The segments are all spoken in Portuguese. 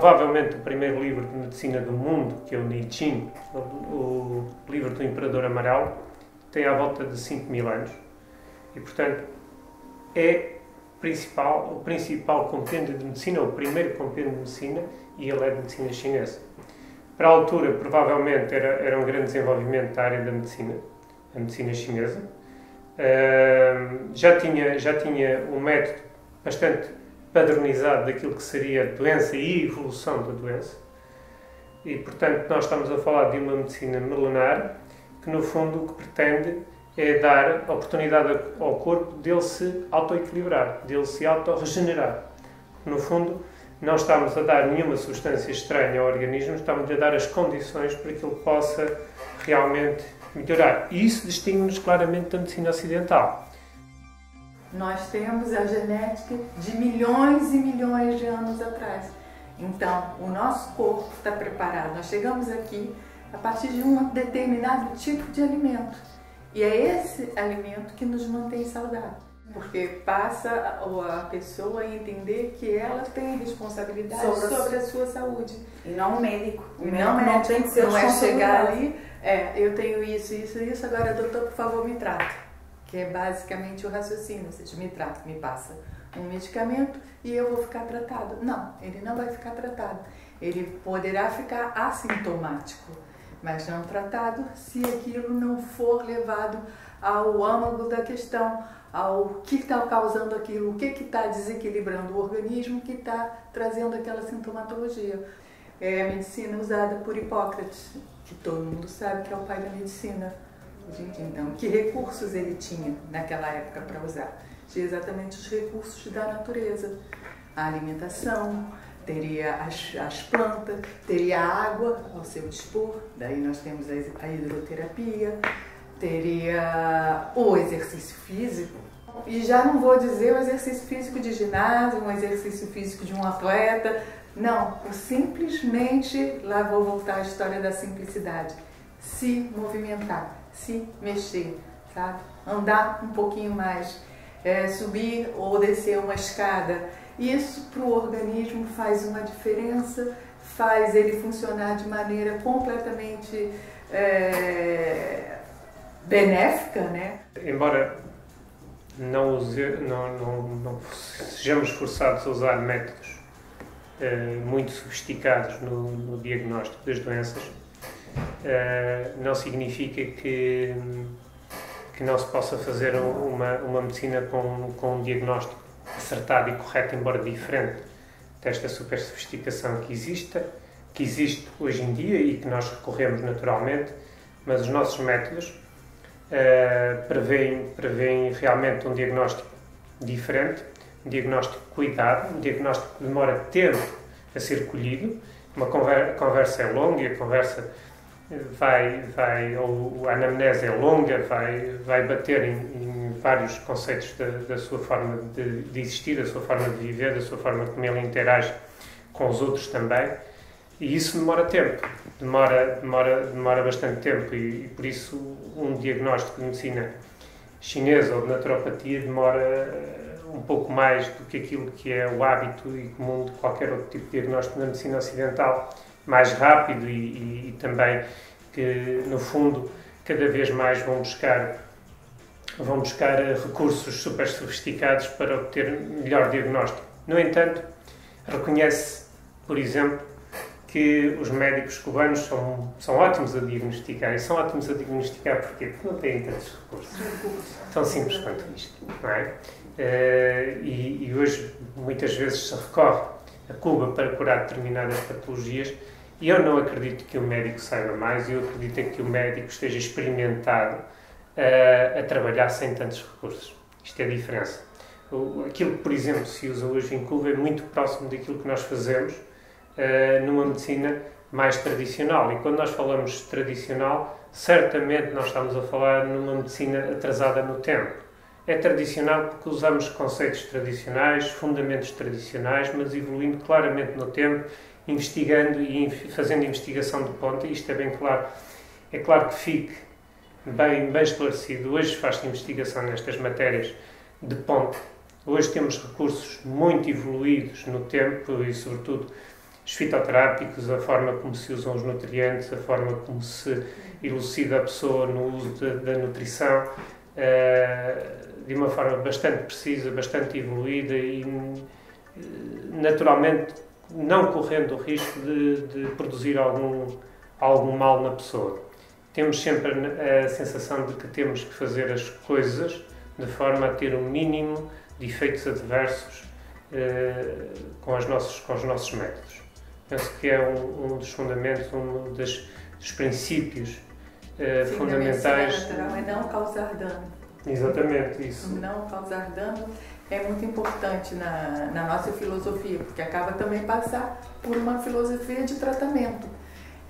provavelmente o primeiro livro de medicina do mundo, que é o I Ching, o livro do Imperador Amarelo, tem à volta de 5.000 anos. E, portanto, é o principal compêndio de medicina, o primeiro compêndio de medicina, e ele é de medicina chinesa. Para a altura, provavelmente, era um grande desenvolvimento da área da medicina, a medicina chinesa. Já tinha um método bastante padronizado daquilo que seria a doença e a evolução da doença. E, portanto, nós estamos a falar de uma medicina milenar que, no fundo, o que pretende é dar oportunidade ao corpo dele se autoequilibrar, dele se autorregenerar. No fundo, não estamos a dar nenhuma substância estranha ao organismo, estamos a dar as condições para que ele possa realmente melhorar. E isso distingue-nos claramente da medicina ocidental. Nós temos a genética de milhões e milhões de anos atrás. Então, o nosso corpo está preparado. Nós chegamos aqui a partir de um determinado tipo de alimento. E é esse alimento que nos mantém saudáveis. Porque passa a pessoa a entender que ela tem responsabilidade sobre a sua saúde. E não o médico. O médico não tem que ser não é chegar ali, eu tenho isso, agora doutor, por favor, me trata. Que é basicamente o raciocínio, ou seja, me trata, me passa um medicamento e eu vou ficar tratado. Não, ele não vai ficar tratado. Ele poderá ficar assintomático, mas não tratado se aquilo não for levado ao âmago da questão, ao que está causando aquilo, o que está desequilibrando o organismo, que está trazendo aquela sintomatologia. É a medicina usada por Hipócrates, que todo mundo sabe que é o pai da medicina. Então, que recursos ele tinha naquela época para usar? Tinha exatamente os recursos da natureza. A alimentação, teria as plantas, teria a água ao seu dispor, daí nós temos a hidroterapia, teria o exercício físico, e já não vou dizer o exercício físico de ginásio, um exercício físico de um atleta, não, simplesmente, lá vou voltar à história da simplicidade, se movimentar, se mexer, sabe? Andar um pouquinho mais, subir ou descer uma escada. Isso para o organismo faz uma diferença, faz ele funcionar de maneira completamente benéfica, né? Embora não sejamos forçados a usar métodos muito sofisticados no diagnóstico das doenças, não significa que não se possa fazer uma medicina com um diagnóstico acertado e correto, embora diferente desta super sofisticação que existe hoje em dia e que nós recorremos naturalmente, mas os nossos métodos prevêem realmente um diagnóstico diferente, um diagnóstico cuidado, um diagnóstico que demora tempo a ser colhido. Uma conversa é longa e a conversa a anamnese é longa, vai bater em vários conceitos da sua forma de existir, da sua forma de viver, da sua forma como ele interage com os outros também. E isso demora tempo, demora bastante tempo e por isso um diagnóstico de medicina chinesa ou de naturopatia demora um pouco mais do que aquilo que é o hábito e comum de qualquer outro tipo de diagnóstico na medicina ocidental, mais rápido e também que, no fundo, cada vez mais vão buscar recursos super sofisticados para obter melhor diagnóstico. No entanto, reconhece, por exemplo, que os médicos cubanos são ótimos a diagnosticar. E são ótimos a diagnosticar porquê? Porque não têm tantos recursos. Tão simples quanto isto, não é? E hoje, muitas vezes, se recorre a Cuba para curar determinadas patologias. E eu não acredito que o médico saiba mais, eu acredito é que o médico esteja experimentado a trabalhar sem tantos recursos. Isto é a diferença. Aquilo que, por exemplo, se usa hoje em Cuba é muito próximo daquilo que nós fazemos numa medicina mais tradicional. E quando nós falamos tradicional, certamente nós estamos a falar numa medicina atrasada no tempo. É tradicional porque usamos conceitos tradicionais, fundamentos tradicionais, mas evoluindo claramente no tempo, investigando e fazendo investigação de ponta. Isto é bem claro. É claro que fique bem esclarecido. Hoje faz-se investigação nestas matérias de ponta. Hoje temos recursos muito evoluídos no tempo e, sobretudo, fitoterápicos, a forma como se usam os nutrientes, a forma como se elucida a pessoa no uso da nutrição, de uma forma bastante precisa, bastante evoluída e, naturalmente, não correndo o risco de produzir algum mal na pessoa. Temos sempre a sensação de que temos que fazer as coisas de forma a ter o mínimo de efeitos adversos com os nossos métodos. Penso que é um dos fundamentos, dos princípios fundamentais. A medicina natural é não causar dano. Exatamente, isso. Não causar dano é muito importante na nossa filosofia, porque acaba também passar por uma filosofia de tratamento.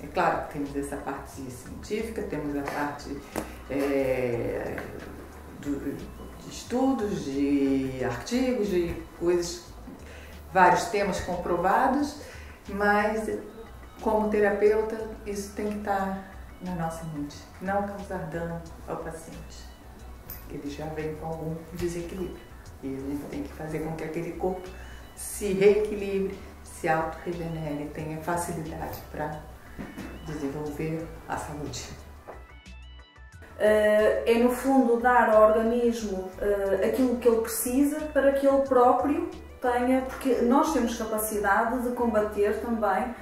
É claro que temos essa parte científica, temos a parte de estudos, de artigos, de coisas, vários temas comprovados, mas como terapeuta isso tem que estar na nossa mente, não causar dano ao paciente. Ele já vem com algum desequilíbrio e a gente tem que fazer com que aquele corpo se reequilibre, se auto-regenere, tenha facilidade para desenvolver a saúde. É no fundo dar ao organismo aquilo que ele precisa para que ele próprio tenha, porque nós temos capacidade de combater também,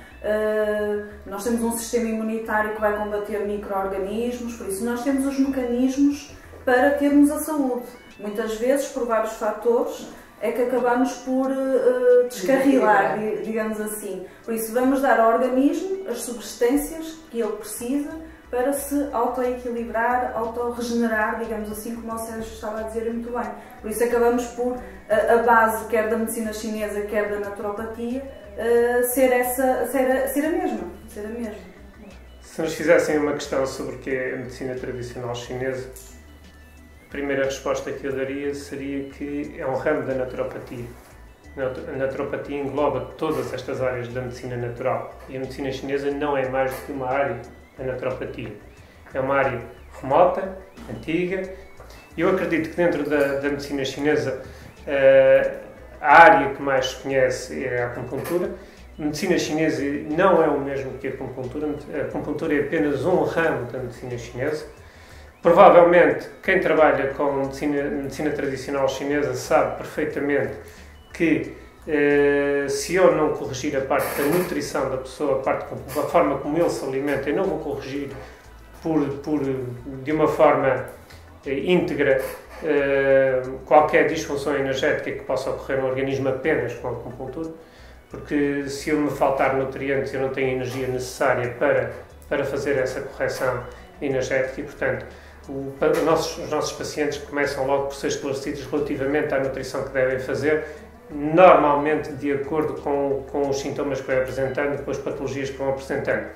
nós temos um sistema imunitário que vai combater micro-organismos, por isso nós temos os mecanismos para termos a saúde. Muitas vezes, por vários fatores, é que acabamos por descarrilar, digamos assim. Por isso vamos dar ao organismo as substâncias que ele precisa para se auto-equilibrar, auto-regenerar, digamos assim, como o Sérgio estava a dizer muito bem. Por isso acabamos por, a base, quer da medicina chinesa, quer da naturopatia, ser a mesma. Se nos fizessem uma questão sobre o que é a medicina tradicional chinesa, a primeira resposta que eu daria seria que é um ramo da naturopatia. A naturopatia engloba todas estas áreas da medicina natural e a medicina chinesa não é mais do que uma área da naturopatia. É uma área remota, antiga. Eu acredito que dentro da medicina chinesa a área que mais se conhece é a acupuntura. A medicina chinesa não é o mesmo que a acupuntura. A acupuntura é apenas um ramo da medicina chinesa. Provavelmente, quem trabalha com medicina tradicional chinesa sabe perfeitamente que se eu não corrigir a parte da nutrição da pessoa, a forma como ele se alimenta, eu não vou corrigir de uma forma íntegra qualquer disfunção energética que possa ocorrer no organismo apenas com a acupuntura, porque se eu me faltar nutrientes eu não tenho a energia necessária para fazer essa correção energética e, portanto, os nossos pacientes começam logo por ser esclarecidos relativamente à nutrição que devem fazer, normalmente de acordo com os sintomas que vai apresentando, com as patologias que vão apresentando.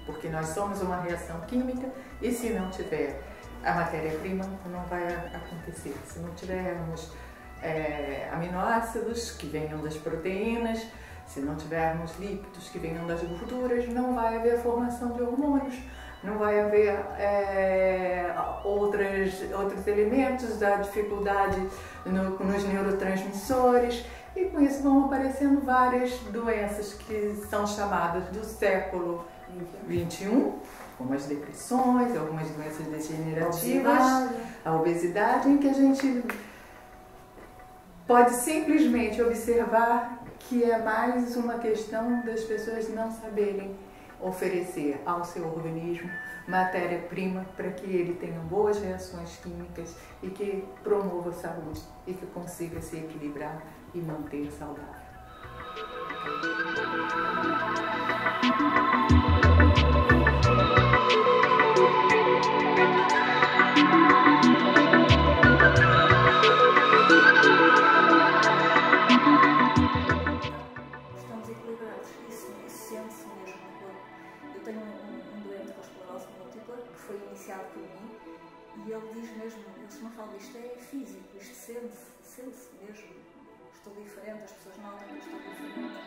Porque nós somos uma reação química e se não tiver a matéria-prima não vai acontecer. Se não tivermos aminoácidos que venham das proteínas, se não tivermos lípidos que venham das gorduras, não vai haver formação de hormônios, não vai haver outros elementos da dificuldade nos neurotransmissores e com isso vão aparecendo várias doenças que são chamadas do século XXI, como as depressões, algumas doenças degenerativas, a obesidade, em que a gente pode simplesmente observar que é mais uma questão das pessoas não saberem oferecer ao seu organismo matéria-prima para que ele tenha boas reações químicas e que promova a saúde e que consiga se equilibrar e manter saudável. Estamos equilibrados, isso sente-se mesmo no corpo. Eu tenho um doente com esclerose múltipla que foi iniciado por mim e ele diz mesmo, se não fala isto é físico, isto sente-se mesmo. Estou diferente, as pessoas notam que estou diferente.